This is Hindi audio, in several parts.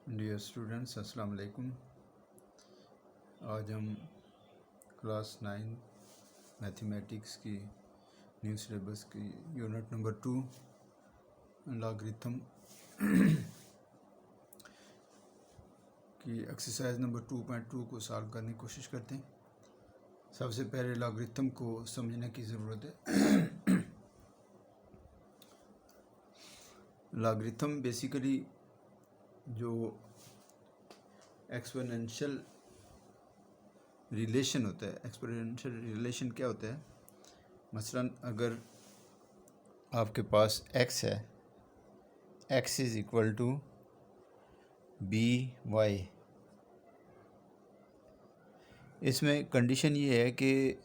डियर स्टूडेंट्स, अस्सलाम वालेकुम। आज हम क्लास 9 मैथमेटिक्स की न्यू सिलेबस की यूनिट नंबर 2 लॉगरिथम की एक्सरसाइज नंबर 2.2 को सॉल्व करने की कोशिश करते हैं। सबसे पहले लॉगरिथम को समझने की ज़रूरत है। लॉगरिथम बेसिकली जो एक्सपोनेंशियल रिलेशन होता है। एक्सपोनेंशियल रिलेशन क्या होता है? मसलन अगर आपके पास x है, x is equal to b y. इसमें कंडीशन ये है कि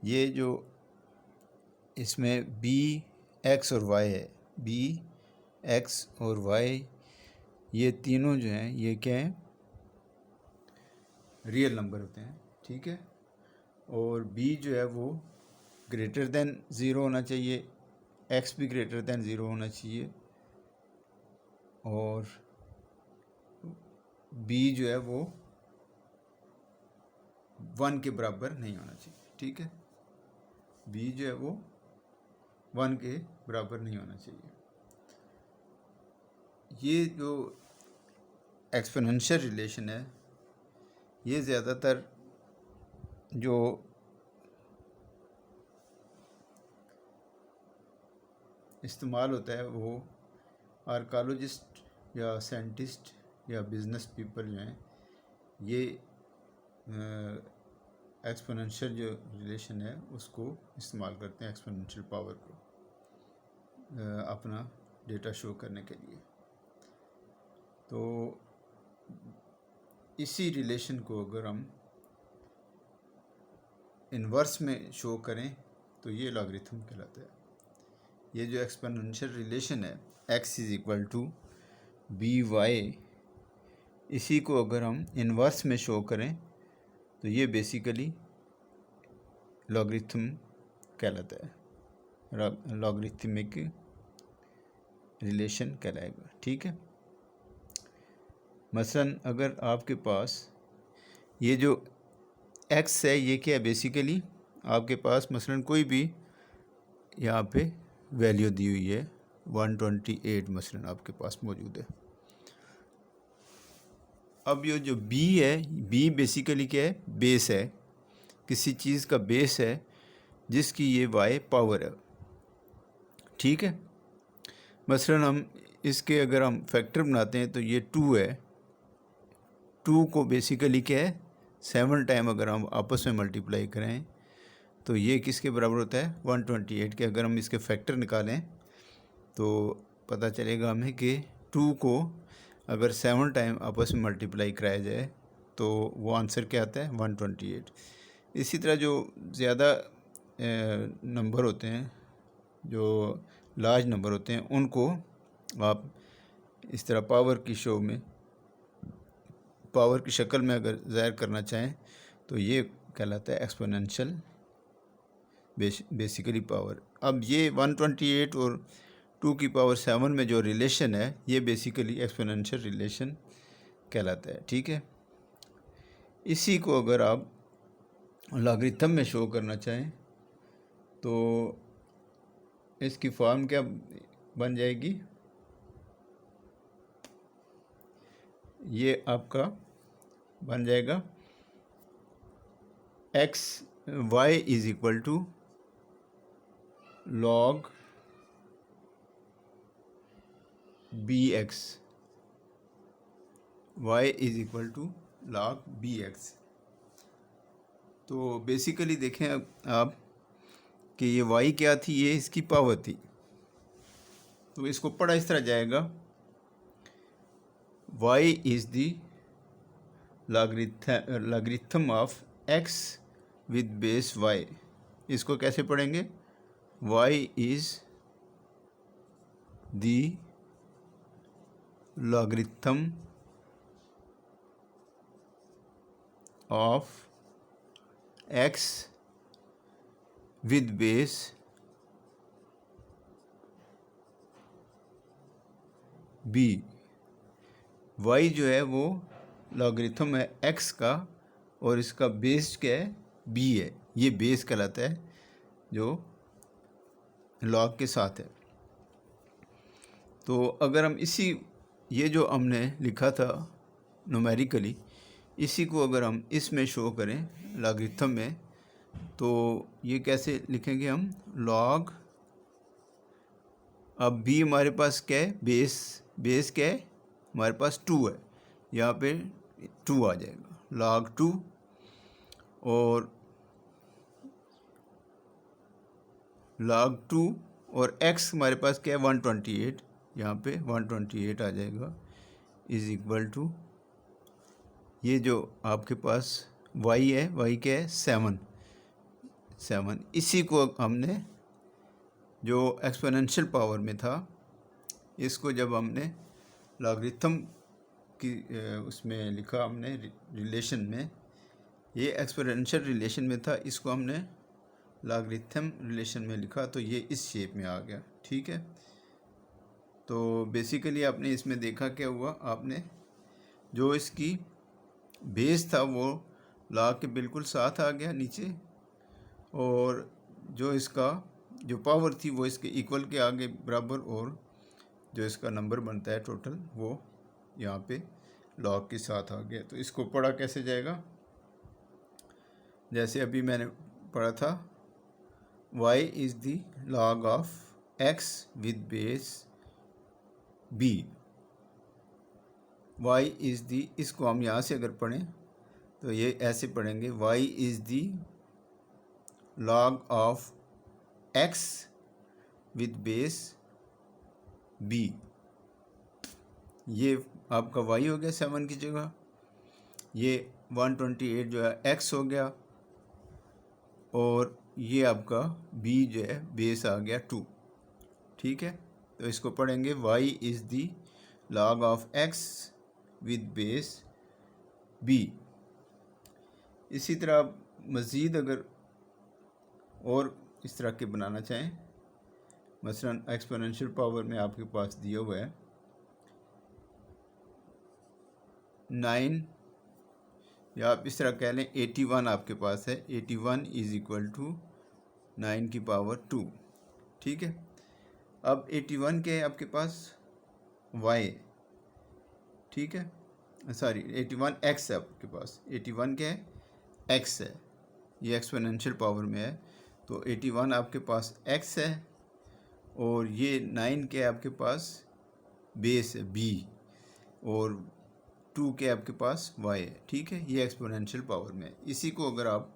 ये जो इसमें बी एक्स और वाई है, बी एक्स और वाई ये तीनों जो हैं ये क्या हैं? रियल नंबर होते हैं, ठीक है। और बी जो है वो ग्रेटर देन ज़ीरो होना चाहिए, एक्स भी ग्रेटर देन ज़ीरो होना चाहिए, और बी जो है वो 1 के बराबर नहीं होना चाहिए, ठीक है। बी जो है वो 1 के बराबर नहीं होना चाहिए। ये जो एक्सपोनेंशियल रिलेशन है ये ज़्यादातर जो इस्तेमाल होता है वो आर्कोलॉजिस्ट या साइंटिस्ट या बिजनेस पीपल जो हैं ये एक्सपोनेंशियल जो रिलेशन है उसको इस्तेमाल करते हैं, एक्सपोनेंशियल पावर को अपना डेटा शो करने के लिए। तो इसी रिलेशन को अगर हम इन्वर्स में शो करें तो ये लॉगरिथम कहलाता है। ये जो एक्सपोनेंशियल रिलेशन है x is equal to b y, इसी को अगर हम इन्वर्स में शो करें तो ये बेसिकली लॉगरिथम कहलाता है, लॉगरिथमिक रिलेशन कहलाएगा, ठीक है। मसलन अगर आपके पास ये जो x है ये क्या है? बेसिकली आपके पास मसलन कोई भी यहाँ पे वैल्यू दी हुई है 128 मसलन आपके पास मौजूद है। अब ये जो b है, b बेसिकली क्या है? बेस है, किसी चीज़ का बेस है जिसकी ये y पावर है, ठीक है। मसलन हम इसके अगर हम फैक्टर बनाते हैं तो ये 2 है, 2 को बेसिकली क्या है? 7 टाइम अगर हम आपस में मल्टीप्लाई करें तो ये किसके बराबर होता है? 128 के। अगर हम इसके फैक्टर निकालें तो पता चलेगा हमें कि 2 को अगर 7 टाइम आपस में मल्टीप्लाई कराया जाए तो वो आंसर क्या आता है? 128। इसी तरह जो ज़्यादा नंबर होते हैं, जो लार्ज नंबर होते हैं, उनको आप इस तरह पावर की शो में, पावर की शक्ल में अगर ज़ाहिर करना चाहें तो ये कहलाता है एक्सपोनेंशियल बेसिकली पावर। अब ये 128 और 2 की पावर 7 में जो रिलेशन है ये बेसिकली एक्सपोनेंशियल रिलेशन कहलाता है, ठीक है। इसी को अगर आप लॉगरिथम में शो करना चाहें तो इसकी फॉर्म क्या बन जाएगी? ये आपका बन जाएगा y is equal to log bx, y is equal to log bx। तो बेसिकली देखें आप कि ये y क्या थी? ये इसकी पावर थी। तो इसको पढ़ा इस तरह जाएगा, y is the logarithm of x with base y। इसको कैसे पढ़ेंगे? y is the logarithm of x with base b। y जो है वो लॉगरिथम है x का और इसका बेस क्या है b है, ये बेस कहलाता है जो लॉग के साथ है। तो अगर हम ये जो हमने लिखा था न्यूमेरिकली, इसी को अगर हम इसमें शो करें लॉगरिथम में, तो ये कैसे लिखेंगे हम, लॉग, अब b हमारे पास क्या है, बेस क्या है हमारे पास 2 है, यहाँ पे 2 आ जाएगा, log 2, और log 2 और x हमारे पास क्या है 128, यहाँ पे 128 आ जाएगा, इज इक्वल टू ये जो आपके पास y है, y क्या है 7। इसी को हमने जो एक्सपोनेंशियल पावर में था, इसको जब हमने लॉगरिथम की उसमें लिखा हमने रिलेशन में, ये एक्सपोनेंशियल रिलेशन में था, इसको हमने लॉगरिथम रिलेशन में लिखा, तो ये इस शेप में आ गया। ठीक है, तो बेसिकली आपने इसमें देखा क्या हुआ, आपने जो इसकी बेस था वो लॉग के बिल्कुल साथ आ गया नीचे, और जो इसका जो पावर थी वो इसके इक्वल के आगे बराबर, और जो इसका नंबर बनता है टोटल वो यहाँ पे लॉग के साथ आ गया। तो इसको पढ़ा कैसे जाएगा, जैसे अभी मैंने पढ़ा था, y is the log of x with base b, y is the, इसको हम यहाँ से अगर पढ़ें तो ये ऐसे पढ़ेंगे, y is the log of x with base b, ये आपका y हो गया 7 की जगह, ये 128 जो है x हो गया, और ये आपका b जो है बेस आ गया 2। ठीक है, तो इसको पढ़ेंगे y is the log of x with base b। इसी तरह आप मज़ीद अगर और इस तरह के बनाना चाहें, मसलन एक्सपोनेंशियल पावर में आपके पास दिया हुआ है 9, या आप इस तरह कह लें 81 आपके पास है, 81 इज़ इक्वल टू 9 की पावर 2। ठीक है, अब 81 के आपके पास y, ठीक है, सॉरी 81 x है आपके पास, 81 क्या है x है, ये एक्सपोनेंशियल पावर में है, तो 81 आपके पास x है, और ये 9 के आपके पास बेस है b, और 2 के आपके पास y है। ठीक है, ये एक्सपोनेंशियल पावर में है। इसी को अगर आप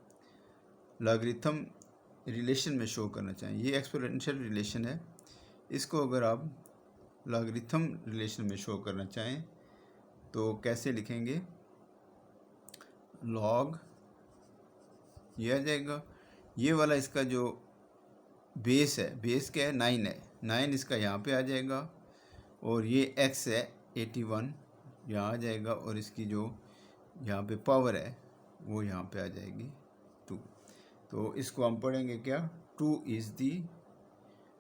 लॉगरिथम रिलेशन में शो करना चाहें, ये एक्सपोनेंशियल रिलेशन है, इसको अगर आप लॉगरिथम रिलेशन में शो करना चाहें तो कैसे लिखेंगे, लॉग, ये आ जाएगा, ये वाला इसका जो बेस है, बेस क्या है 9 है, 9 इसका यहाँ पे आ जाएगा, और ये x है 81 यहाँ आ जाएगा, और इसकी जो यहाँ पे पावर है वो यहाँ पे आ जाएगी 2। तो इसको हम पढ़ेंगे क्या, 2 is the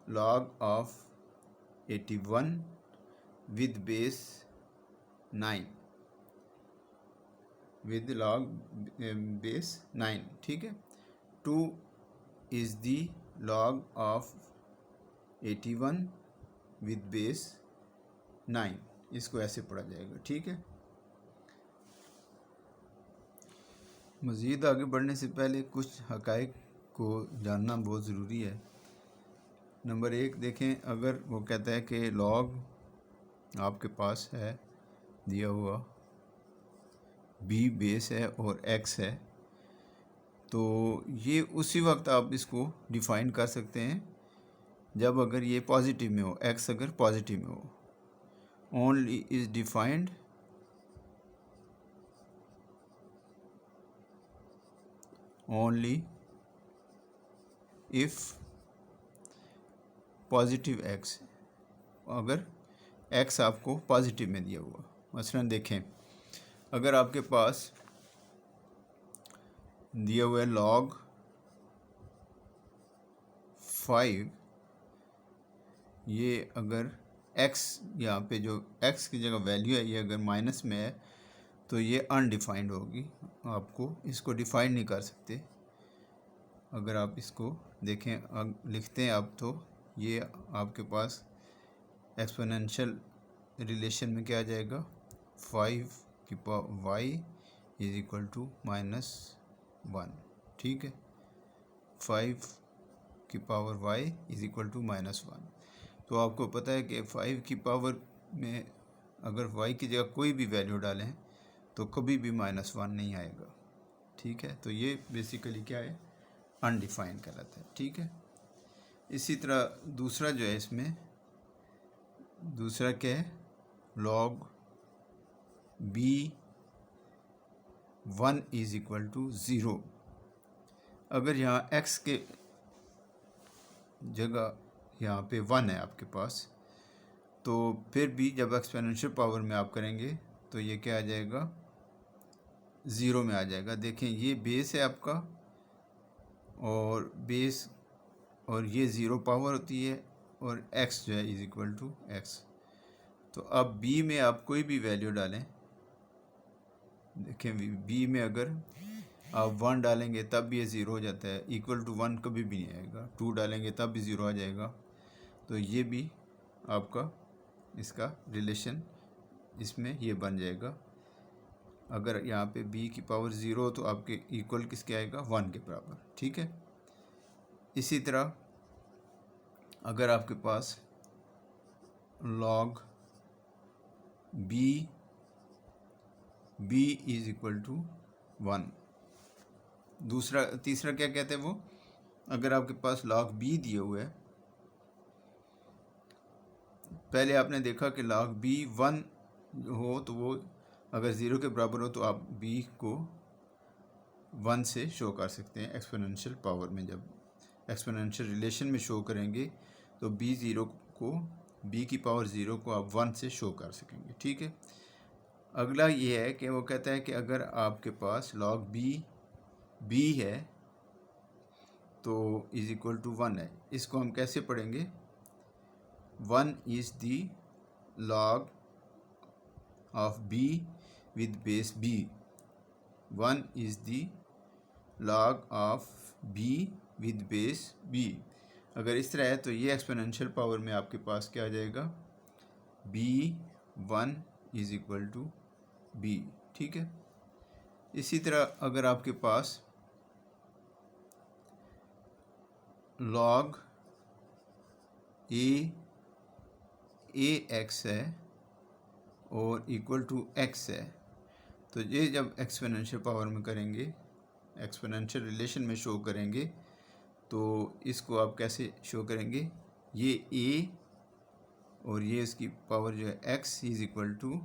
log of 81 with base 9, with log base 9। ठीक है, 2 is the log of 81 with base 9, इसको ऐसे पढ़ा जाएगा। ठीक है, मज़ीद आगे बढ़ने से पहले कुछ हक़ाइक़ को जानना बहुत ज़रूरी है। नंबर 1 देखें, अगर वो कहता है कि लॉग आपके पास है दिया हुआ b बेस है और x है, तो ये उसी वक्त आप इसको डिफ़ाइन कर सकते हैं जब अगर ये पॉजिटिव में हो, x अगर पॉजिटिव में हो। Only is defined only if positive x, अगर x आपको पॉजिटिव में दिया हुआ। मसलन देखें, अगर आपके पास दिया हुआ है log 5, ये अगर एक्स यहाँ पे जो एक्स की जगह वैल्यू है ये अगर माइनस में है तो ये अनडिफाइंड होगी, आपको इसको डिफाइन नहीं कर सकते। अगर आप इसको देखें लिखते हैं आप तो ये आपके पास एक्सपोनेंशियल रिलेशन में क्या आ जाएगा, 5 की power y is equal to -1। ठीक है, 5 की power y is equal to -1। तो आपको पता है कि 5 की पावर में अगर वाई की जगह कोई भी वैल्यू डालें तो कभी भी -1 नहीं आएगा। ठीक है, तो ये बेसिकली क्या है, अनडिफाइंड कहलाता है। ठीक है, इसी तरह दूसरा जो है इसमें दूसरा क्या है, log b1 is equal to 0। अगर यहाँ x के जगह यहाँ पे 1 है आपके पास, तो फिर भी जब एक्सपोनेंशियल पावर में आप करेंगे तो ये क्या आ जाएगा, 0 में आ जाएगा। देखें ये बेस है आपका और बेस और ये 0 पावर होती है और x जो है इज इक्वल टू एक्स। तो अब b में आप कोई भी वैल्यू डालें, देखें b में अगर आप 1 डालेंगे तब भी ये 0 हो जाता है, इक्वल टू 1 कभी भी नहीं आएगा। 2 डालेंगे तब भी 0 आ जाएगा। तो ये भी आपका इसका रिलेशन इसमें ये बन जाएगा। अगर यहाँ पे b की पावर 0 हो तो आपके इक्वल किसके आएगा, 1 के बराबर। ठीक है, इसी तरह अगर आपके पास log b is equal to 1, तीसरा क्या कहते हैं वो, अगर आपके पास log b दिए हुए है, पहले आपने देखा कि log b 1 हो तो वो अगर 0 के बराबर हो तो आप b को 1 से शो कर सकते हैं एक्सपोनेंशियल पावर में। जब एक्सपोनेंशियल रिलेशन में शो करेंगे तो b की पावर 0 को आप 1 से शो कर सकेंगे। ठीक है, अगला ये है कि वो कहता है कि अगर आपके पास log b है तो इज इक्वल टू 1 है। इसको हम कैसे पढ़ेंगे, 1 is the log of b with base b। 1 is the log of b with base b। अगर इस तरह है तो ये एक्सपोनेंशियल पावर में आपके पास क्या आ जाएगा, b1 is equal to b। ठीक है, इसी तरह अगर आपके पास log ax है और इक्वल टू x है, तो ये जब एक्सपोनेंशियल पावर में करेंगे, एक्सपोनेंशियल रिलेशन में शो करेंगे, तो इसको आप कैसे शो करेंगे, ये a और ये इसकी पावर जो है x is equal to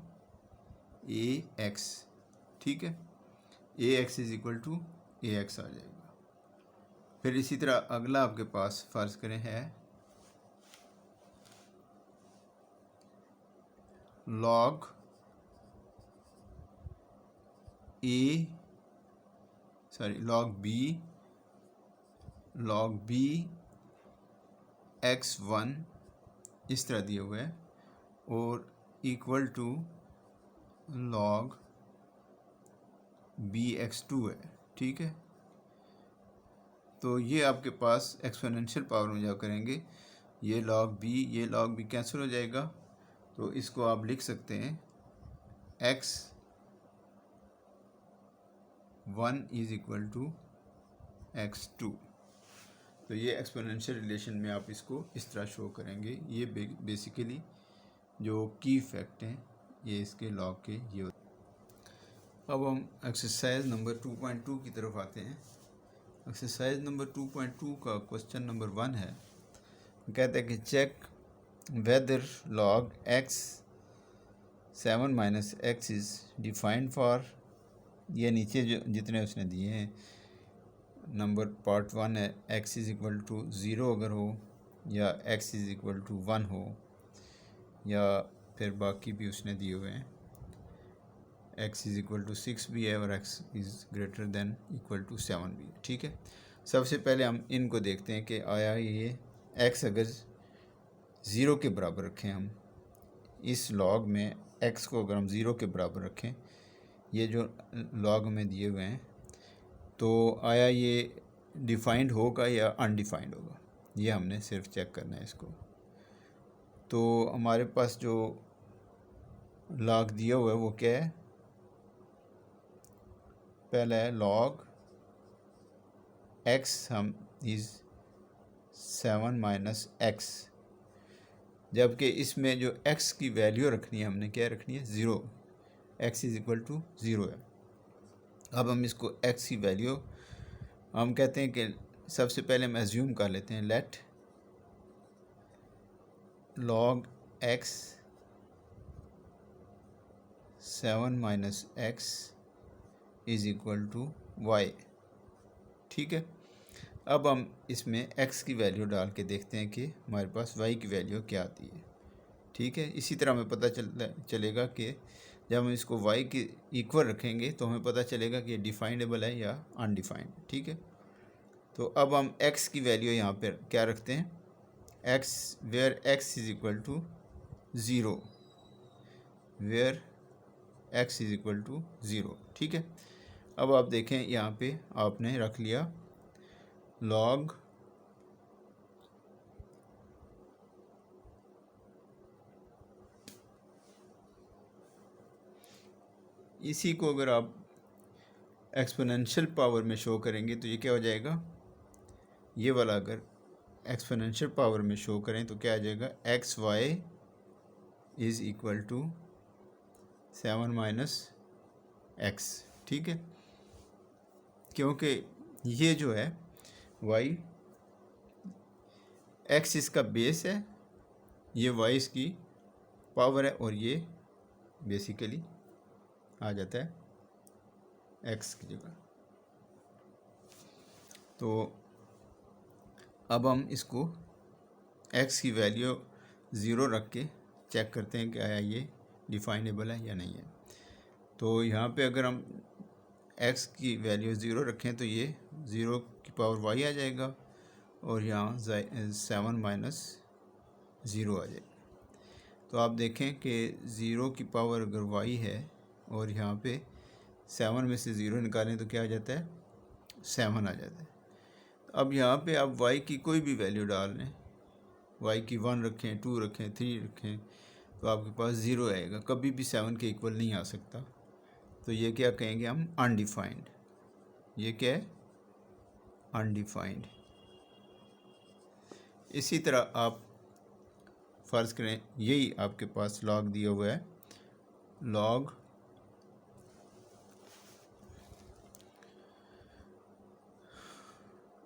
ax। ठीक है, ax is equal to ax आ जाएगा। फिर इसी तरह अगला आपके पास फ़र्ज़ करें है log b x1 इस तरह दिए हुए हैं और equal to log b x2 है। ठीक है, तो ये आपके पास एक्सपोनेंशियल पावर में जब करेंगे ये log b कैंसिल हो जाएगा, तो इसको आप लिख सकते हैं x1 is equal to x2। तो ये एक्सपोनेंशियल रिलेशन में आप इसको इस तरह शो करेंगे। ये बेसिकली जो की फैक्ट हैं ये इसके लॉग के ये होते हैं। अब हम एक्सरसाइज नंबर 2.2 की तरफ आते हैं। एक्सरसाइज नंबर 2.2 का क्वेश्चन नंबर 1 है, कहते हैं कि check whether log x 7 minus x is defined for, ये नीचे जो जितने उसने दिए हैं नंबर पार्ट 1 है, x इज़ इक्वल टू 0 अगर हो या x इज़ इक्वल टू 1 हो या फिर बाकी भी उसने दिए हुए हैं, x इज़ इक्वल टू 6 भी है और x is greater than equal to 7 भी है। ठीक है, सबसे पहले हम इनको देखते हैं कि आया ये x अगर 0 के बराबर रखें हम इस लॉग में x को अगर हम 0 के बराबर रखें, ये जो लॉग में दिए हुए हैं, तो आया ये डिफाइंड होगा या अनडिफाइंड होगा, ये हमने सिर्फ चेक करना है इसको। तो हमारे पास जो लॉग दिया हुआ है वो क्या है, पहला है लॉग x हम इज़ 7 माइनस x, जबकि इसमें जो x की वैल्यू रखनी है हमने क्या रखनी है 0, x इज़ इक्वल टू 0 है। अब हम इसको x की वैल्यू हम कहते हैं कि सबसे पहले हम एज्यूम कर लेते हैं, let log x 7 minus x is equal to y। ठीक है, अब हम इसमें x की वैल्यू डाल के देखते हैं कि हमारे पास y की वैल्यू क्या आती है। ठीक है, इसी तरह हमें पता चलेगा कि जब हम इसको y के इक्वल रखेंगे तो हमें पता चलेगा कि ये डिफाइंडेबल है या अनडिफाइंड। ठीक है, तो अब हम x की वैल्यू यहाँ पर क्या रखते हैं, x where x is equal to 0, where x is equal to 0। ठीक है, अब आप देखें यहाँ पे आपने रख लिया लॉग इसी को अगर आप एक्सपोनेंशियल पावर में शो करेंगे तो ये क्या हो जाएगा, ये वाला अगर एक्सपोनेंशियल पावर में शो करें तो क्या आ जाएगा, x y is equal to 7 minus x. ठीक है, क्योंकि ये जो है y x इसका बेस है, ये y इसकी पावर है, और ये बेसिकली आ जाता है x की जगह। तो अब हम इसको x की वैल्यू 0 रख के चेक करते हैं कि आया ये डिफाइनेबल है या नहीं है। तो यहाँ पे अगर हम x की वैल्यू 0 रखें तो ये 0 की पावर y आ जाएगा, और यहाँ 7 माइनस 0 आ जाएगा। तो आप देखें कि 0 की पावर अगर y है और यहाँ पे 7 में से 0 निकालें तो क्या आ जाता है, 7 आ जाता है। अब यहाँ पे आप y की कोई भी वैल्यू डाल लें, y की 1 रखें, 2 रखें, 3 रखें, तो आपके पास 0 आएगा, कभी भी 7 के इक्वल नहीं आ सकता। तो ये क्या कहेंगे हम, अनडिफाइंड। ये क्या है, अनडिफाइंड। इसी तरह आप फ़र्ज़ करें यही आपके पास लॉग दिया हुआ है,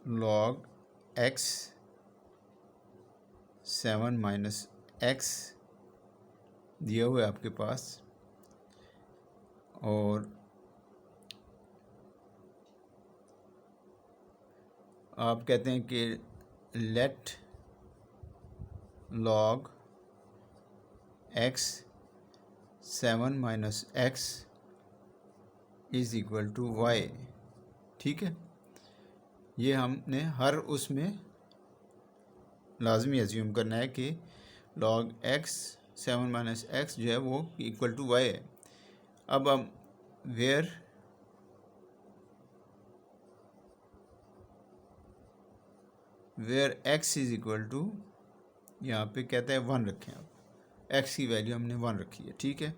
लॉग x 7 माइनस x दिया हुआ है आपके पास, और आप कहते हैं कि let log x 7 minus x is equal to y। ठीक है, ये हमने हर उसमें लाजमी एज्यूम करना है कि log x 7 माइनस x जो है वो इक्वल टू y है। अब हम where x is equal to, यहाँ पे कहता है 1 रखें, आप x की वैल्यू हमने 1 रखी है। ठीक है,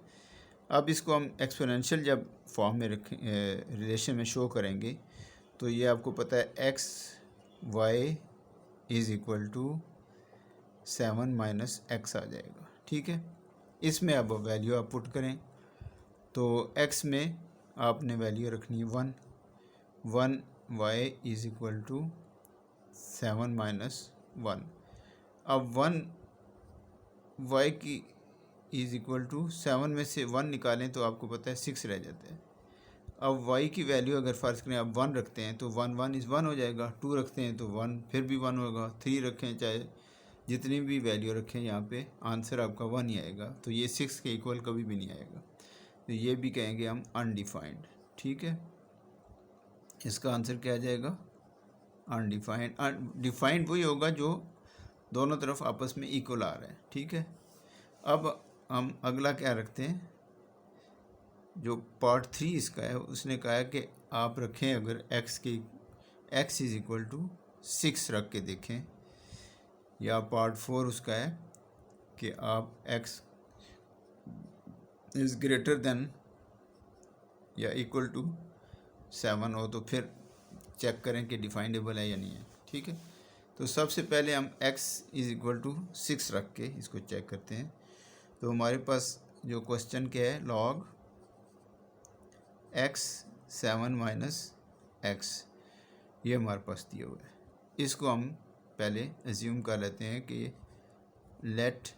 अब इसको हम एक्सपोनेंशियल जब फॉर्म में रखें, रिलेशन में शो करेंगे, तो ये आपको पता है x y is equal to 7 minus x आ जाएगा। ठीक है, इसमें अब वैल्यू आप पुट करें तो x में आपने वैल्यू रखनी है 1 y is equal to 7 minus 1। अब 1 y की इज़ इक्वल टू 7 में से 1 निकालें तो आपको पता है 6 रह जाता है। अब y की वैल्यू अगर फ़र्ज़ करें आप 1 रखते हैं तो 1 इज़ 1 हो जाएगा, 2 रखते हैं तो 1 फिर भी 1 होगा, 3 रखें, चाहे जितनी भी वैल्यू रखें यहाँ पे आंसर आपका 1 ही आएगा। तो ये 6 के इक्वल कभी भी नहीं आएगा, तो ये भी कहेंगे हम अनडिफाइंड। ठीक है, इसका आंसर क्या आ जाएगा, अनडिफाइंड। डिफाइंड वही होगा जो दोनों तरफ आपस में इक्वल आ रहा है। ठीक है, अब हम अगला क्या रखते हैं, जो पार्ट 3 इसका है, उसने कहा है कि आप रखें अगर x इज़ इक्वल टू 6 रख के देखें, या पार्ट 4 उसका है कि आप x इज़ ग्रेटर देन या इक्वल टू 7 हो तो फिर चेक करें कि डिफाइनेबल है या नहीं है। ठीक है, तो सबसे पहले हम x इज़ इक्वल टू 6 रख के इसको चेक करते हैं। तो हमारे पास जो क्वेश्चन क्या है, log x 7 माइनस x, ये हमारे पास दिया हुआ है। इसको हम पहले एज्यूम कर लेते हैं कि let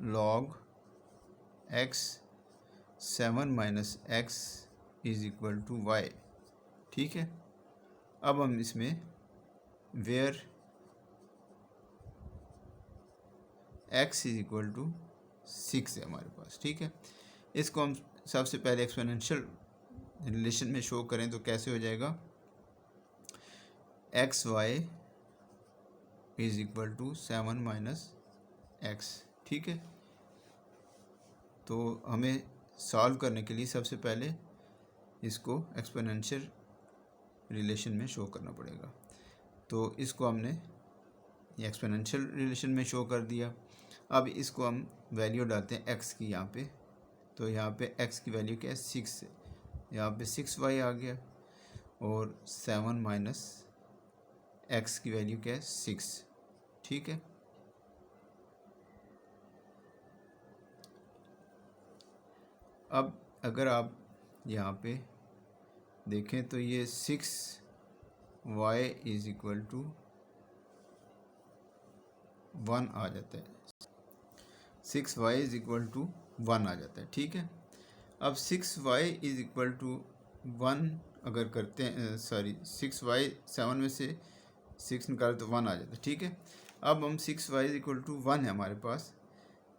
log x 7 minus x is equal to y। ठीक है, अब हम इसमें where x is equal to 6 है हमारे पास। ठीक है, इसको हम सबसे पहले एक्सपोनेंशियल रिलेशन में शो करें तो कैसे हो जाएगा, x y is equal to 7 minus x. ठीक है, तो हमें सॉल्व करने के लिए सबसे पहले इसको एक्सपोनेंशियल रिलेशन में शो करना पड़ेगा। तो इसको हमने एक्सपोनेंशियल रिलेशन में शो कर दिया। अब इसको हम वैल्यू डालते हैं x की यहाँ पे, तो यहाँ पे x की वैल्यू क्या है, 6 है, यहाँ पे 6y आ गया, और 7 माइनस x की वैल्यू क्या है, 6। ठीक है, अब अगर आप यहाँ पे देखें तो ये 6y इज़ इक्वल टू 1 आ जाता है, 6y इज़ इक्वल टू 1 आ जाता है। ठीक है, अब 6y इज़ इक्वल टू 1 अगर करते हैं, सॉरी 6y 7 में से 6 निकाले तो 1 आ जाता है। ठीक है, अब हम 6y इज़ इक्वल टू 1 है हमारे पास,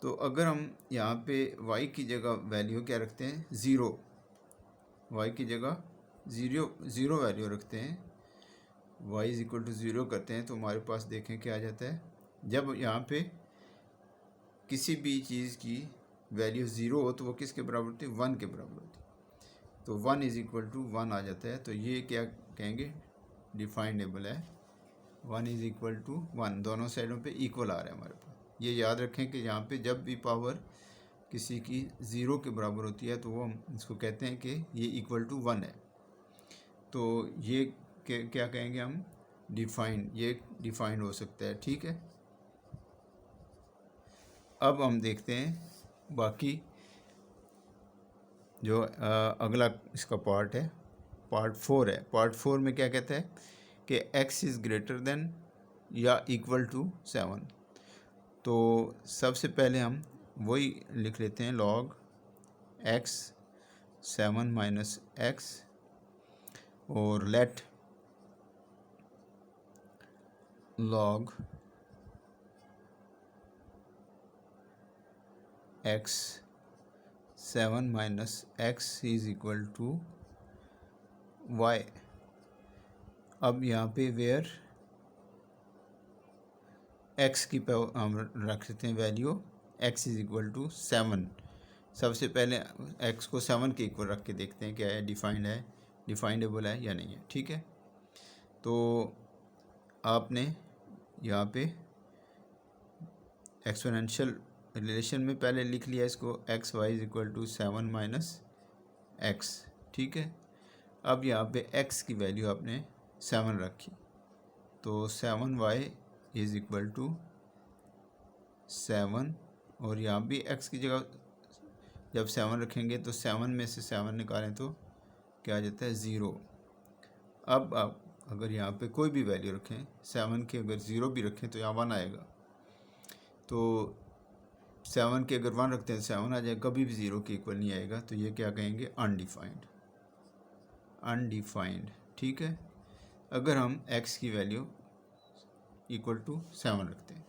तो अगर हम यहाँ पे y की जगह वैल्यू क्या रखते हैं, 0, y की जगह 0 वैल्यू रखते हैं, y इज़ इक्वल टू 0 करते हैं, तो हमारे पास देखें क्या आ जाता है, जब यहाँ पे किसी भी चीज़ की वैल्यू 0 हो तो वो किसके बराबर होती है, 1 के बराबर होती है, तो 1 इज़ इक्वल टू 1 आ जाता है। तो ये क्या कहेंगे, डिफाइनेबल है। 1 इज़ इक्वल टू 1 दोनों साइडों पे इक्वल आ रहा है हमारे पास। ये याद रखें कि यहाँ पे जब भी पावर किसी की 0 के बराबर होती है तो वो हम इसको कहते हैं कि ये इक्वल टू 1 है। तो ये क्या कहेंगे हम, डिफाइंड, ये डिफाइंड हो सकता है। ठीक है, अब हम देखते हैं बाकी जो अगला इसका पार्ट है, पार्ट 4 है। पार्ट 4 में क्या कहता है कि x इज़ ग्रेटर देन या इक्वल टू 7। तो सबसे पहले हम वही लिख लेते हैं, log x 7 माइनस x, और let log x 7 minus x is equal to y। अब यहाँ पे वेयर x की हम रख सकते हैं value, x is equal to 7। सबसे पहले x को 7 के इक्वल रख के देखते हैं क्या है, डिफाइंड है, डिफाइनेबल है या नहीं है। ठीक है, तो आपने यहाँ पे एक्सपोनेंशियल रिलेशन में पहले लिख लिया इसको, x y is equal to 7 minus x. ठीक है, अब यहाँ पे x की वैल्यू आपने 7 रखी, तो 7y इज़ इक्वल टू 7, और यहाँ भी x की जगह जब 7 रखेंगे तो 7 में से 7 निकालें तो क्या आ जाता है, 0। अब आप अगर यहाँ पे कोई भी वैल्यू रखें, 7 के अगर 0 भी रखें तो यहाँ 1 आएगा, तो 7 के अगर 1 रखते हैं 7 आ जाएगा, कभी भी 0 के इक्वल नहीं आएगा। तो ये क्या कहेंगे, अनडिफाइंड, अनडिफाइंड। ठीक है, अगर हम x की वैल्यू इक्वल टू 7 रखते हैं,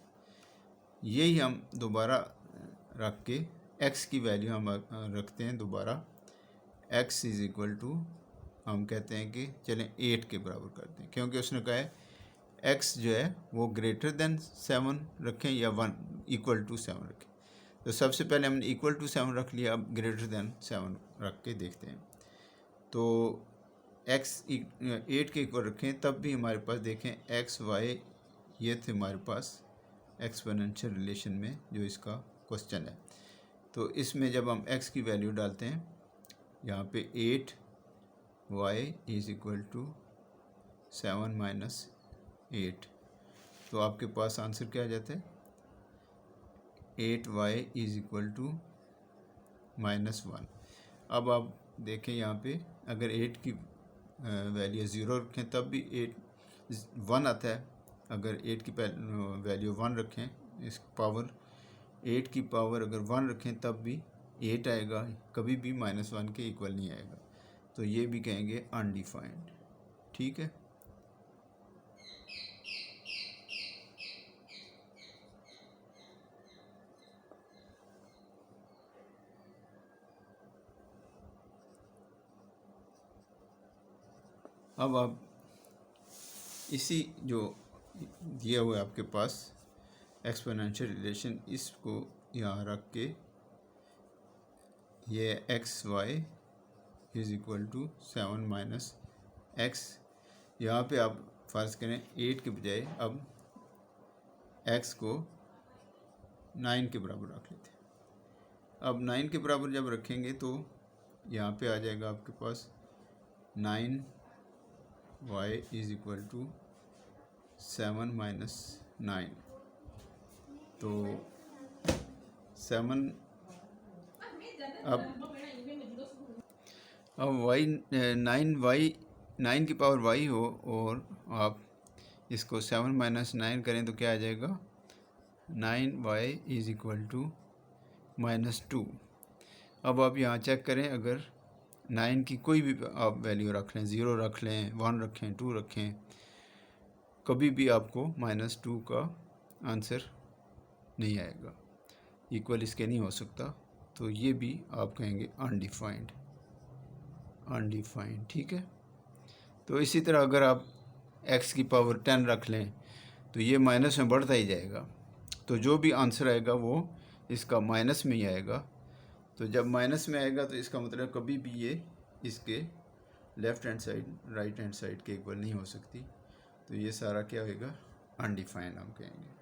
यही हम दोबारा रख के x की वैल्यू हम रखते हैं दोबारा, x इज़ इक्वल टू हम कहते हैं कि चलें 8 के बराबर करते हैं, क्योंकि उसने कहा है एक्स जो है वो ग्रेटर देन 7 रखें या 1 इक्वल टू 7 रखें। तो सबसे पहले हमने इक्वल टू 7 रख लिया, अब ग्रेटर देन 7 रख के देखते हैं। तो एक्स 8 के इक्वल रखें तब भी हमारे पास देखें एक्स वाई ये थे हमारे पास एक्सपोनेंशियल रिलेशन में जो इसका क्वेश्चन है। तो इसमें जब हम x की वैल्यू डालते हैं यहाँ पे 8y is equal to 7 minus 8, तो आपके पास आंसर क्या आ जाता है 8y इज इक्वल टू -1। अब आप देखें यहाँ पे अगर 8 की वैल्यू 0 रखें तब भी 1 आता है। अगर 8 की वैल्यू 1 रखें, इस पावर 8 की पावर अगर 1 रखें तब भी 8 आएगा, कभी भी -1 के इक्वल नहीं आएगा। तो ये भी कहेंगे अनडिफाइंड। ठीक है। अब आप इसी जो दिया हुआ है आपके पास एक्सपोनेंशियल रिलेशन, इसको यहाँ रख के ये x y is equal to 7 minus x, यहाँ पे आप फर्ज करें 8 के बजाय अब एक्स को 9 के बराबर रख लेते हैं। अब 9 के बराबर जब रखेंगे तो यहाँ पे आ जाएगा आपके पास 9y is equal to 7 minus 9। तो 7 अब y 9 की पावर y हो और आप इसको 7 माइनस 9 करें तो क्या आ जाएगा 9y इज इक्वल टू -2। अब आप यहाँ चेक करें, अगर 9 की कोई भी आप वैल्यू रख लें, 0 रख लें, 1 रखें, 2 रखें, कभी भी आपको -2 का आंसर नहीं आएगा, इक्वल इसके नहीं हो सकता। तो ये भी आप कहेंगे अनडिफाइंड। ठीक है। तो इसी तरह अगर आप x की पावर 10 रख लें तो ये माइनस में बढ़ता ही जाएगा, तो जो भी आंसर आएगा वो इसका माइनस में ही आएगा। तो जब माइनस में आएगा तो इसका मतलब कभी भी ये इसके left hand side right hand side के इक्वल नहीं हो सकती। तो ये सारा क्या होगा अनडिफाइंड हम कहेंगे।